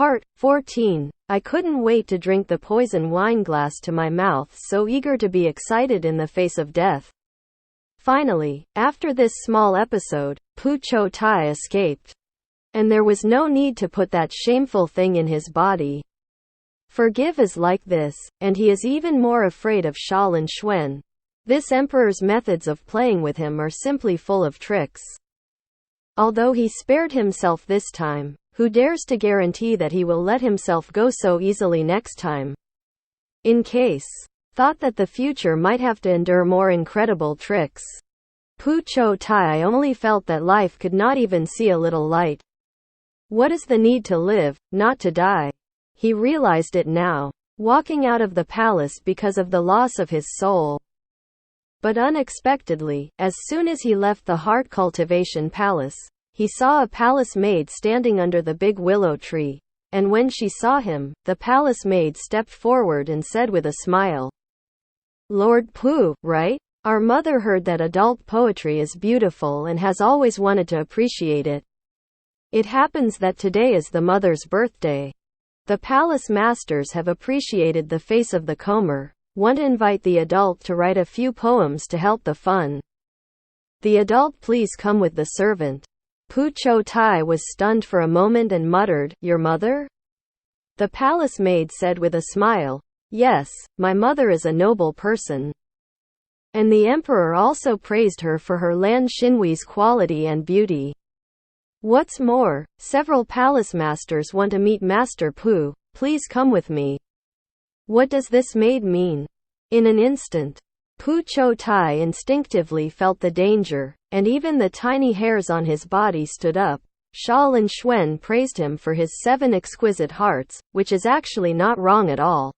Part 14. I couldn't wait to drink the poison wineglass to my mouth, so eager to be excited in the face of death. Finally, after this small episode, Pu Qiutai escaped. And there was no need to put that shameful thing in his body. Forgive is like this, and he is even more afraid of Xia Linxuan. This emperor's methods of playing with him are simply full of tricks. Although he spared himself this time, who dares to guarantee that he will let himself go so easily next time? In case thought that the future might have to endure more incredible tricks. Pu Qiutai only felt that life could not even see a little light. What is the need to live, not to die? He realized it now, walking out of the palace because of the loss of his soul. But unexpectedly, as soon as he left the heart cultivation palace, he saw a palace maid standing under the big willow tree, and when she saw him, the palace maid stepped forward and said with a smile, "Lord Pu, right? Our mother heard that adult poetry is beautiful and has always wanted to appreciate it. It happens that today is the mother's birthday. The palace masters have appreciated the face of the comer, want to invite the adult to write a few poems to help the fun. The adult please come with the servant." Pu Qiutai was stunned for a moment and muttered, "Your mother?" The palace maid said with a smile, "Yes, my mother is a noble person." And the emperor also praised her for her Lan Xinhui's quality and beauty. What's more, several palace masters want to meet Master Pu. Please come with me. What does this maid mean? In an instant, Pu Qiutai instinctively felt the danger, and even the tiny hairs on his body stood up. Xia Linxuan praised him for his 7 exquisite hearts, which is actually not wrong at all.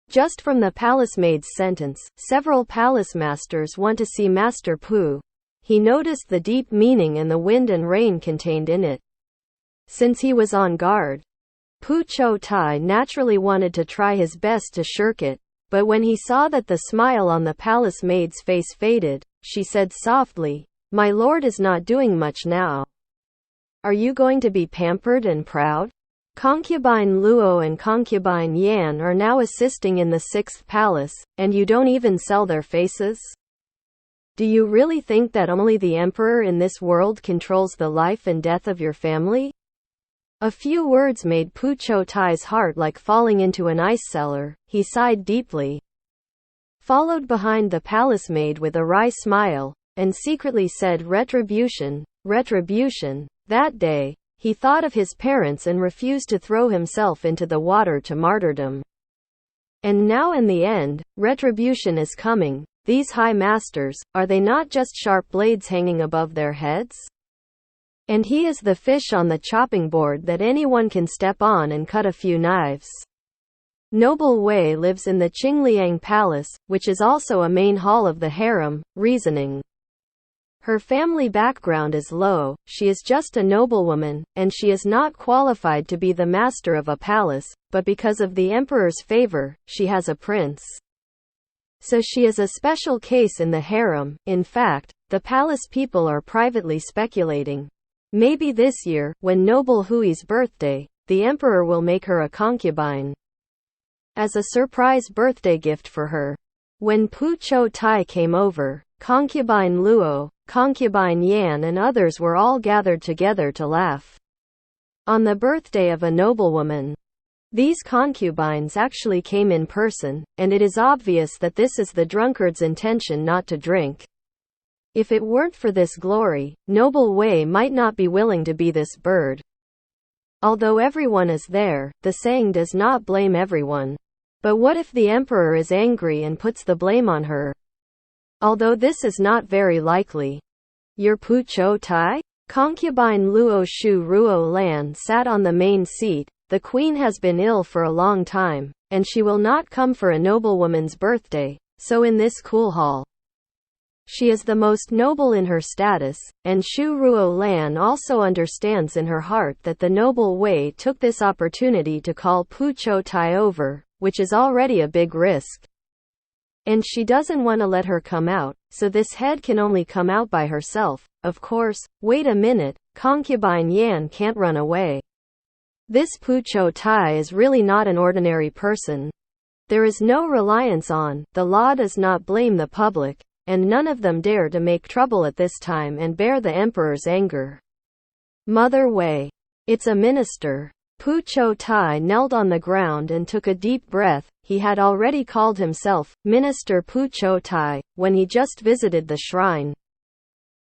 Just from the palace maid's sentence, several palace masters want to see Master Pu. He noticed the deep meaning in the wind and rain contained in it. Since he was on guard, Pu Qiutai naturally wanted to try his best to shirk it, but when he saw that the smile on the palace maid's face faded, she said softly, "My lord is not doing much now. Are you going to be pampered and proud? Concubine Luo and concubine Yan are now assisting in the 6th palace, and you don't even sell their faces? Do you really think that only the emperor in this world controls the life and death of your family?" A few words made Pu Qiutai's heart like falling into an ice cellar. He sighed deeply, followed behind the palace maid with a wry smile, and secretly said, "Retribution, retribution." That day, he thought of his parents and refused to throw himself into the water to martyrdom. And now in the end, retribution is coming. These high masters, are they not just sharp blades hanging above their heads? And he is the fish on the chopping board that anyone can step on and cut a few knives. Noble Wei lives in the Qingliang Palace, which is also a main hall of the harem. Reasoning. Her family background is low, she is just a noblewoman, and she is not qualified to be the master of a palace, but because of the emperor's favor, she has a prince. So she is a special case in the harem. In fact, the palace people are privately speculating. Maybe this year, when Noble Hui's birthday, the emperor will make her a concubine as a surprise birthday gift for her. When Pu Qiutai came over, concubine Luo, concubine Yan and others were all gathered together to laugh on the birthday of a noblewoman. These concubines actually came in person, and it is obvious that this is the drunkard's intention not to drink. If it weren't for this glory, Noble Wei might not be willing to be this bird. Although everyone is there, the saying does not blame everyone. But what if the emperor is angry and puts the blame on her? Although this is not very likely. Your Pu Qiutai? Concubine Luo Shu Ruo Lan sat on the main seat. The queen has been ill for a long time, and she will not come for a noblewoman's birthday, so in this cool hall, she is the most noble in her status, and Shu Ruo Lan also understands in her heart that the noble Wei took this opportunity to call Pu Qiutai over, which is already a big risk. And she doesn't want to let her come out, so this head can only come out by herself. Of course, wait a minute, concubine Yan can't run away. This Pu Qiutai is really not an ordinary person. There is no reliance on, the law does not blame the public, and none of them dare to make trouble at this time and bear the emperor's anger. Mother Wei. It's a minister. Pu Qiutai knelt on the ground and took a deep breath. He had already called himself Minister Pu Qiutai when he just visited the shrine.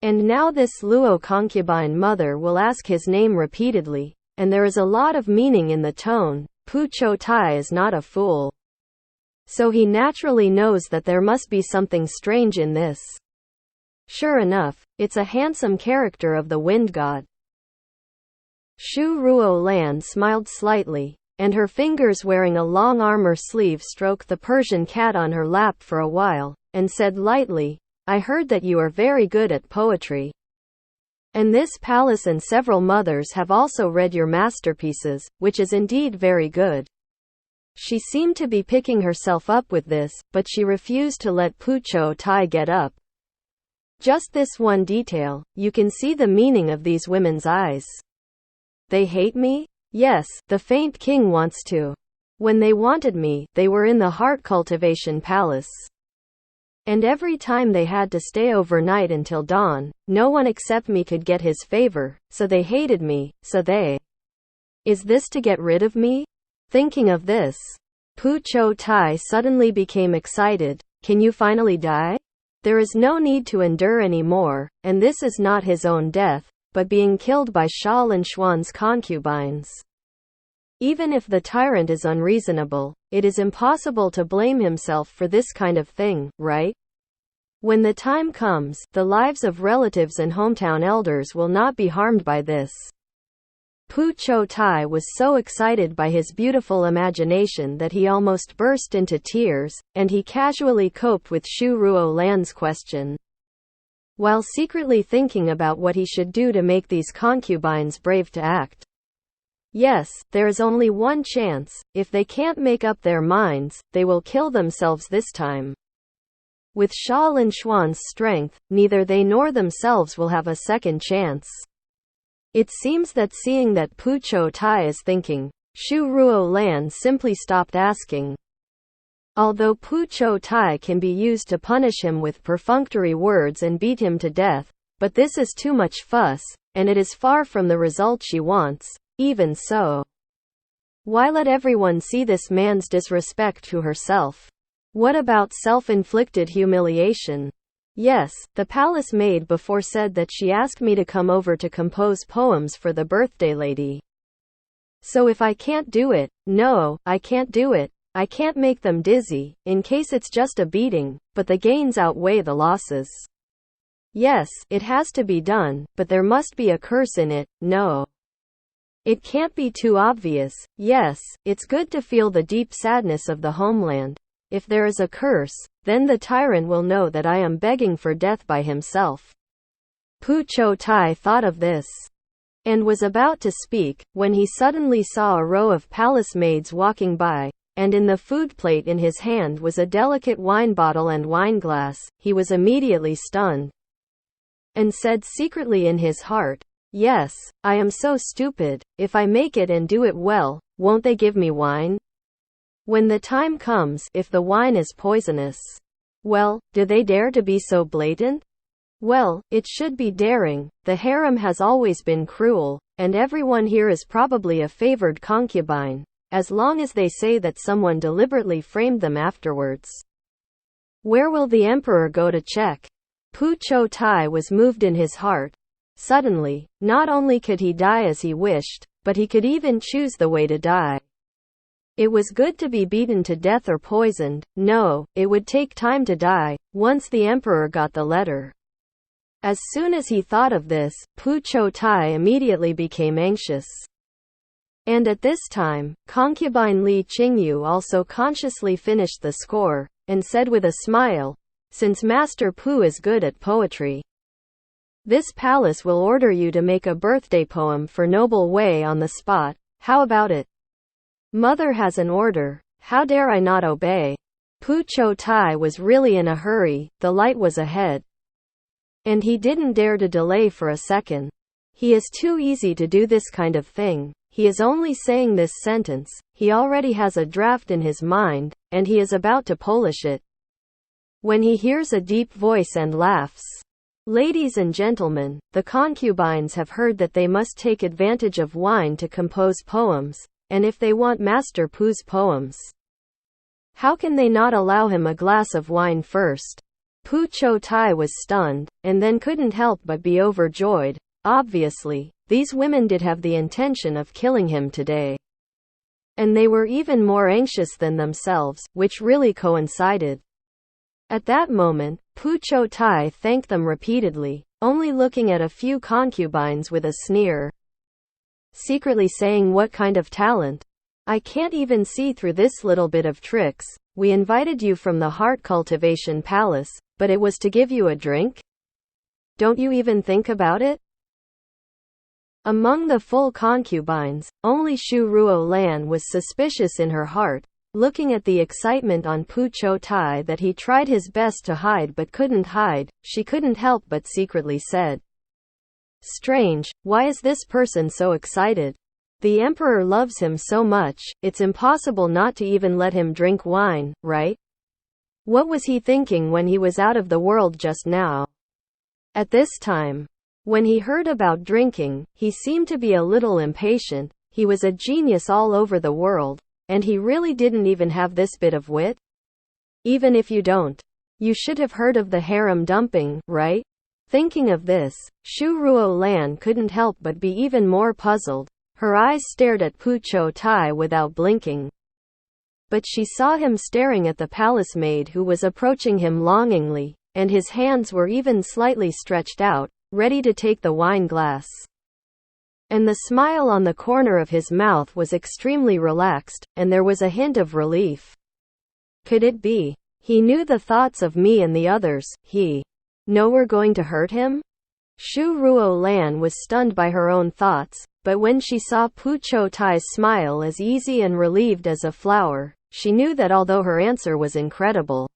And now this Luo concubine mother will ask his name repeatedly, and there is a lot of meaning in the tone. Pu Qiutai is not a fool. So he naturally knows that there must be something strange in this. Sure enough, it's a handsome character of the wind god. Xu Ruolan smiled slightly, and her fingers wearing a long armor sleeve stroked the Persian cat on her lap for a while, and said lightly, I heard that you are very good at poetry. And this palace and several mothers have also read your masterpieces, which is indeed very good. She seemed to be picking herself up with this, but she refused to let Pu Qiutai get up. Just this one detail, you can see the meaning of these women's eyes. They hate me? Yes, the faint king wants to. When they wanted me, they were in the heart cultivation palace. And every time they had to stay overnight until dawn, no one except me could get his favor, so they hated me, so they. Is this to get rid of me? Thinking of this, Pu Qiutai suddenly became excited. Can you finally die? There is no need to endure any more, and this is not his own death, but being killed by Xia Linxuan's concubines. Even if the tyrant is unreasonable, it is impossible to blame himself for this kind of thing, right? When the time comes, the lives of relatives and hometown elders will not be harmed by this. Pu Qiutai was so excited by his beautiful imagination that he almost burst into tears, and he casually coped with Xu Ruolan's question, while secretly thinking about what he should do to make these concubines brave to act. Yes, there is only one chance. If they can't make up their minds, they will kill themselves this time. With Xia Linxuan's strength, neither they nor themselves will have a second chance. It seems that seeing that Pu Qiutai is thinking, Xu Ruolan simply stopped asking. Although Pu Qiutai can be used to punish him with perfunctory words and beat him to death, but this is too much fuss, and it is far from the result she wants. Even so, why let everyone see this man's disrespect to herself? What about self-inflicted humiliation? Yes, the palace maid before said that she asked me to come over to compose poems for the birthday lady. So if I can't do it, no, I can't do it. I can't make them dizzy, in case it's just a beating, but the gains outweigh the losses. Yes, it has to be done, but there must be a curse in it, no. It can't be too obvious. Yes, it's good to feel the deep sadness of the homeland. If there is a curse, then the tyrant will know that I am begging for death by himself. Pu Qiutai thought of this, and was about to speak, when he suddenly saw a row of palace maids walking by, and in the food plate in his hand was a delicate wine bottle and wineglass. He was immediately stunned, and said secretly in his heart, yes, I am so stupid. If I make it and do it well, won't they give me wine? When the time comes, if the wine is poisonous, well, do they dare to be so blatant? Well, it should be daring. The harem has always been cruel, and everyone here is probably a favored concubine, as long as they say that someone deliberately framed them afterwards. Where will the emperor go to check? Pu Qiutai was moved in his heart. Suddenly, not only could he die as he wished, but he could even choose the way to die. It was good to be beaten to death or poisoned. No, it would take time to die, once the emperor got the letter. As soon as he thought of this, Pu Qiutai immediately became anxious. And at this time, concubine Li Qingyu also consciously finished the score, and said with a smile, since Master Pu is good at poetry, this palace will order you to make a birthday poem for Noble Wei on the spot. How about it? Mother has an order. How dare I not obey? Pu Qiutai was really in a hurry. The light was ahead, and he didn't dare to delay for a second. He is too easy to do this kind of thing. He is only saying this sentence, he already has a draft in his mind, and he is about to polish it, when he hears a deep voice and laughs. Ladies and gentlemen, the concubines have heard that they must take advantage of wine to compose poems, and if they want Master Pu's poems, how can they not allow him a glass of wine first? Pu Qiutai was stunned, and then couldn't help but be overjoyed. Obviously, these women did have the intention of killing him today. And they were even more anxious than themselves, which really coincided. At that moment, Pu Qiutai thanked them repeatedly, only looking at a few concubines with a sneer, secretly saying, "What kind of talent? I can't even see through this little bit of tricks. We invited you from the heart cultivation palace, but it was to give you a drink? Don't you even think about it?" Among the full concubines, only Xu Ruolan was suspicious in her heart, looking at the excitement on Pu Qiutai that he tried his best to hide but couldn't hide. She couldn't help but secretly said, "Strange, why is this person so excited? The emperor loves him so much, it's impossible not to even let him drink wine, right? What was he thinking when he was out of the world just now?" At this time, when he heard about drinking, he seemed to be a little impatient. He was a genius all over the world, and he really didn't even have this bit of wit. Even if you don't, you should have heard of the harem dumping, right? Thinking of this, Xu Ruolan couldn't help but be even more puzzled. Her eyes stared at Pu Qiutai without blinking. But she saw him staring at the palace maid who was approaching him longingly, and his hands were even slightly stretched out, ready to take the wine glass. And the smile on the corner of his mouth was extremely relaxed, and there was a hint of relief. Could it be? He knew the thoughts of me and the others. He know we're going to hurt him? Xu Ruolan was stunned by her own thoughts, but when she saw Pu Qiutai's smile as easy and relieved as a flower, she knew that although her answer was incredible,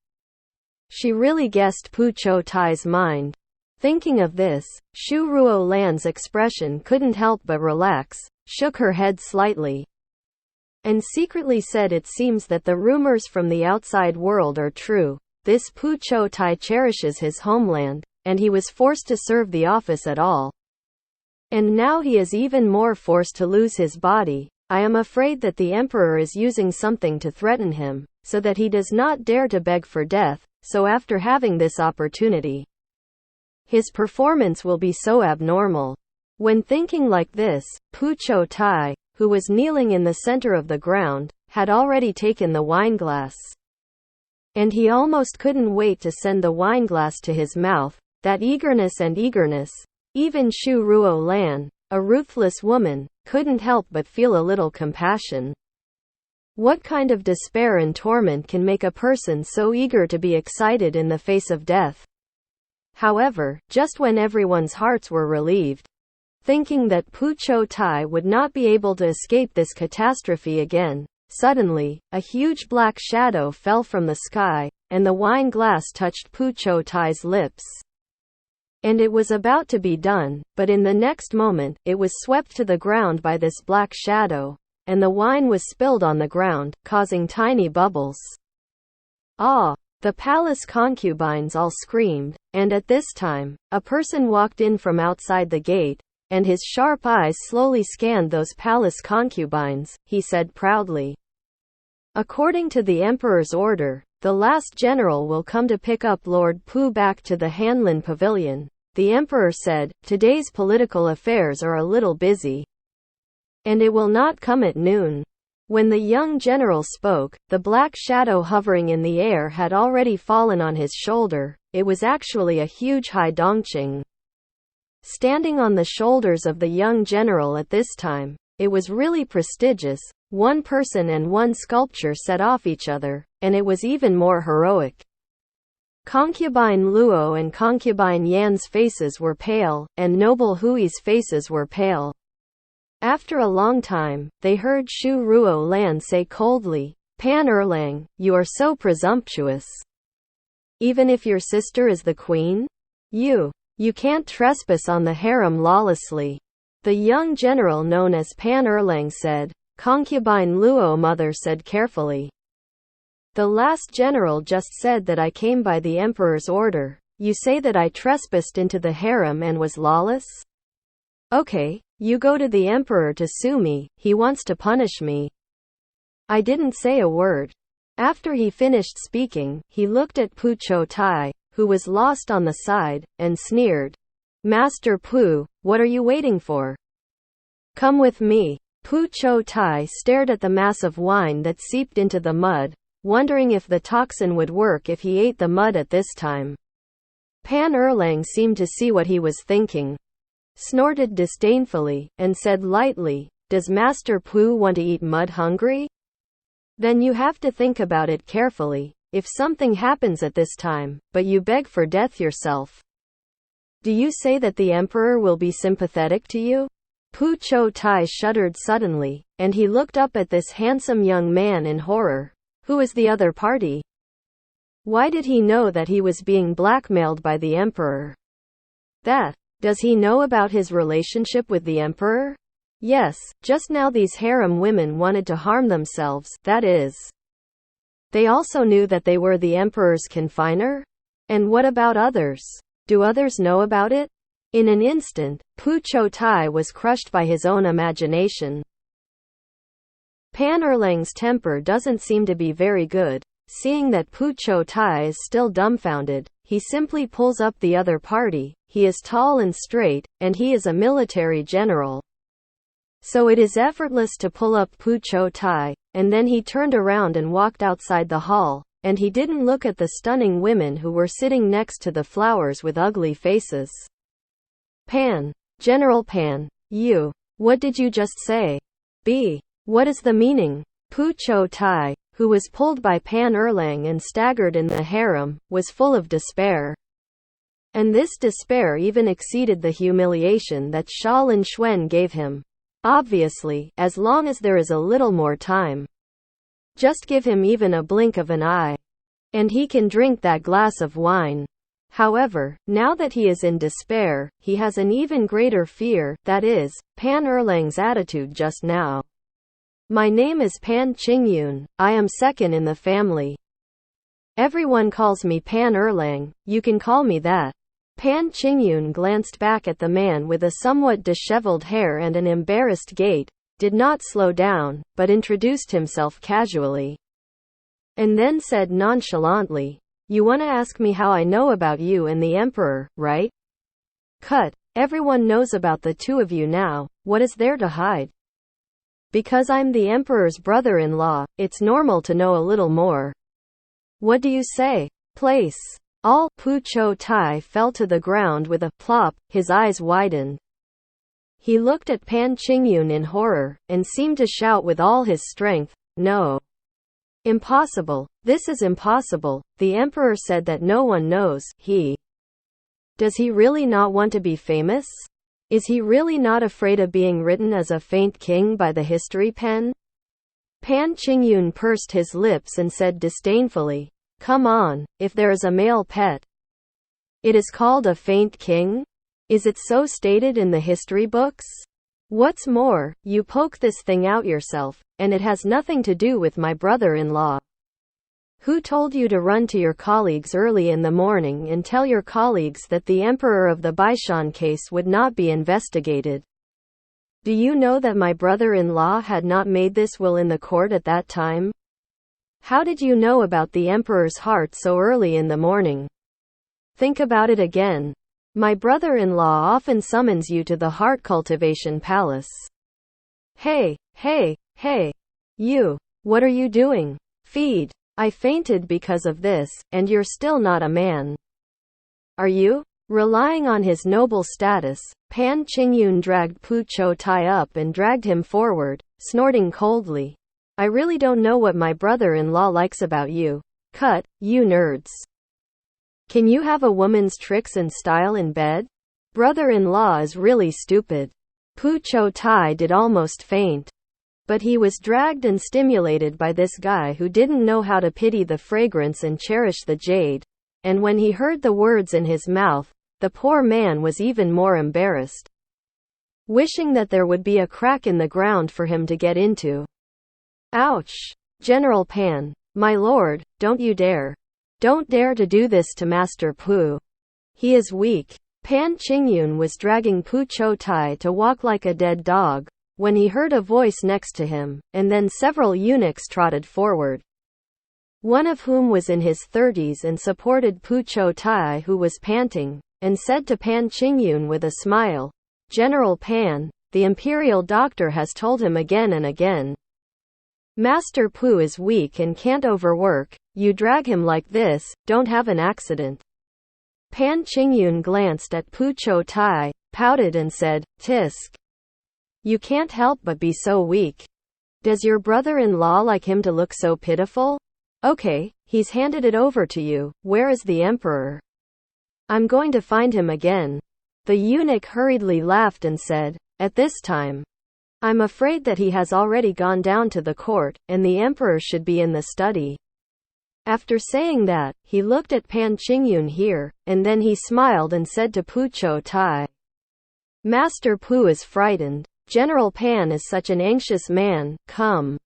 she really guessed Pu Qiutai's mind. Thinking of this, Xu Ruolan's expression couldn't help but relax, shook her head slightly, and secretly said, "It seems that the rumors from the outside world are true. This Pu Qiutai cherishes his homeland, and he was forced to serve the office at all. And now he is even more forced to lose his body. I am afraid that the emperor is using something to threaten him, so that he does not dare to beg for death, so after having this opportunity, his performance will be so abnormal." When thinking like this, Pu Qiutai, who was kneeling in the center of the ground, had already taken the wineglass. And he almost couldn't wait to send the wineglass to his mouth. That eagerness! Even Xu Ruolan, a ruthless woman, couldn't help but feel a little compassion. What kind of despair and torment can make a person so eager to be excited in the face of death? However, just when everyone's hearts were relieved, thinking that Pu Qiutai would not be able to escape this catastrophe again, suddenly, a huge black shadow fell from the sky, and the wine glass touched Pu Qiutai's lips. And it was about to be done, but in the next moment, it was swept to the ground by this black shadow, and the wine was spilled on the ground, causing tiny bubbles. Ah! The palace concubines all screamed, and at this time, a person walked in from outside the gate, and his sharp eyes slowly scanned those palace concubines. He said proudly, "According to the emperor's order, the last general will come to pick up Lord Pu back to the Hanlin Pavilion." The emperor said, "Today's political affairs are a little busy, and it will not come at noon." When the young general spoke, the black shadow hovering in the air had already fallen on his shoulder. It was actually a huge Hai Dongqing, standing on the shoulders of the young general at this time. It was really prestigious. One person and one sculpture set off each other, and it was even more heroic. Concubine Luo and concubine Yan's faces were pale, and noble Hui's faces were pale. After a long time, they heard Xu Ruolan say coldly, "Pan Erlang, you are so presumptuous. Even if your sister is the queen? You can't trespass on the harem lawlessly." The young general known as Pan Erlang said. Concubine Luo mother said carefully. The last general just said that I came by the emperor's order. You say that I trespassed into the harem and was lawless? Okay, you go to the emperor to sue me, he wants to punish me. I didn't say a word. After he finished speaking, he looked at Pu Qiutai, who was lost on the side, and sneered. Master Pu, what are you waiting for? Come with me. Pu Qiutai stared at the mass of wine that seeped into the mud, wondering if the toxin would work if he ate the mud at this time. Pan Erlang seemed to see what he was thinking, snorted disdainfully, and said lightly, Does Master Pu want to eat mud hungry? Then you have to think about it carefully, if something happens at this time, but you beg for death yourself. Do you say that the emperor will be sympathetic to you? Pu Qiutai shuddered suddenly, and he looked up at this handsome young man in horror. Who is the other party? Why did he know that he was being blackmailed by the emperor? Does he know about his relationship with the emperor? Yes, just now these harem women wanted to harm themselves, that is. They also knew that they were the emperor's confiner? And what about others? Do others know about it? In an instant, Pu Qiutai was crushed by his own imagination. Pan Erlang's temper doesn't seem to be very good. Seeing that Pu Qiutai is still dumbfounded, he simply pulls up the other party. He is tall and straight, and he is a military general. So it is effortless to pull up Pu Qiutai, and then he turned around and walked outside the hall, and he didn't look at the stunning women who were sitting next to the flowers with ugly faces. Pan. General Pan. What did you just say? What is the meaning? Pu Qiutai, who was pulled by Pan Erlang and staggered in the harem, was full of despair. And this despair even exceeded the humiliation that Xia Linxuan gave him. Obviously, as long as there is a little more time. Just give him even a blink of an eye. And he can drink that glass of wine. However, now that he is in despair, he has an even greater fear, that is, Pan Erlang's attitude just now. My name is Pan Qingyun, I am second in the family. Everyone calls me Pan Erlang, you can call me that. Pan Qingyun glanced back at the man with a somewhat disheveled hair and an embarrassed gait, did not slow down, but introduced himself casually. And then said nonchalantly, You wanna ask me how I know about you and the emperor, right? Cut. Everyone knows about the two of you now, what is there to hide? Because I'm the emperor's brother-in-law, it's normal to know a little more. What do you say? Place. All. Pu Qiutai fell to the ground with a plop, his eyes widened. He looked at Pan Qingyun in horror, and seemed to shout with all his strength, No. Impossible. This is impossible. The emperor said that no one knows. Does he really not want to be famous? Is he really not afraid of being written as a faint king by the history pen? Pan Qingyun pursed his lips and said disdainfully, Come on, if there is a male pet. It is called a faint king? Is it so stated in the history books? What's more, you poke this thing out yourself, and it has nothing to do with my brother-in-law. Who told you to run to your colleagues early in the morning and tell your colleagues that the emperor of the Baishan case would not be investigated? Do you know that my brother-in-law had not made this will in the court at that time? How did you know about the emperor's heart so early in the morning? Think about it again. My brother-in-law often summons you to the heart cultivation palace. Hey. You. What are you doing? Feed. I fainted because of this, and you're still not a man. Are you? Relying on his noble status, Pan Qingyun dragged Pu Qiutai up and dragged him forward, snorting coldly. I really don't know what my brother-in-law likes about you. Cut, you nerds. Can you have a woman's tricks and style in bed? Brother-in-law is really stupid. Pu Qiutai did almost faint. But he was dragged and stimulated by this guy who didn't know how to pity the fragrance and cherish the jade. And when he heard the words in his mouth, the poor man was even more embarrassed. wishing that there would be a crack in the ground for him to get into. Ouch! General Pan. My lord, don't you dare. Don't dare to do this to Master Pu. He is weak. Pan Qingyun was dragging Pu Qiutai to walk like a dead dog, when he heard a voice next to him, and then several eunuchs trotted forward. One of whom was in his 30s and supported Pu Qiutai, who was panting, and said to Pan Qingyun with a smile, "General Pan, the imperial doctor has told him again and again. Master Pu is weak and can't overwork. You drag him like this, don't have an accident." Pan Qingyun glanced at Pu Qiutai, pouted and said, "Tisk. You can't help but be so weak. Does your brother-in-law like him to look so pitiful? Okay, he's handed it over to you. Where is the emperor? I'm going to find him again." The eunuch hurriedly laughed and said, "At this time, I'm afraid that he has already gone down to the court, and the emperor should be in the study." After saying that, he looked at Pan Qingyun here, and then he smiled and said to Pu Qiutai, "Master Pu is frightened. General Pan is such an anxious man. Come.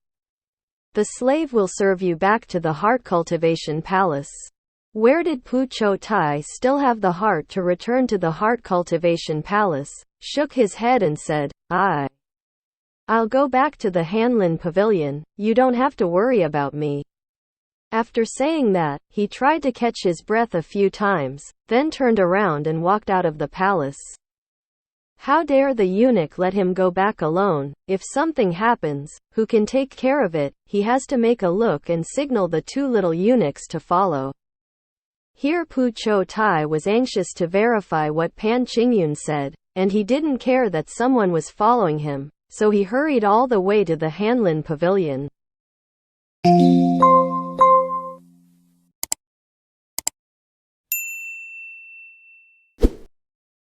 The slave will serve you back to the heart cultivation palace." Where did Pu Qiutai still have the heart to return to the heart cultivation palace, shook his head and said, I'll go back to the Hanlin pavilion. You don't have to worry about me." After saying that, he tried to catch his breath a few times, then turned around and walked out of the palace. How dare the eunuch let him go back alone? If something happens, who can take care of it? He has to make a look and signal the two little eunuchs to follow. Here Pu Qiutai was anxious to verify what Pan Qingyun said, and he didn't care that someone was following him, so he hurried all the way to the Hanlin pavilion.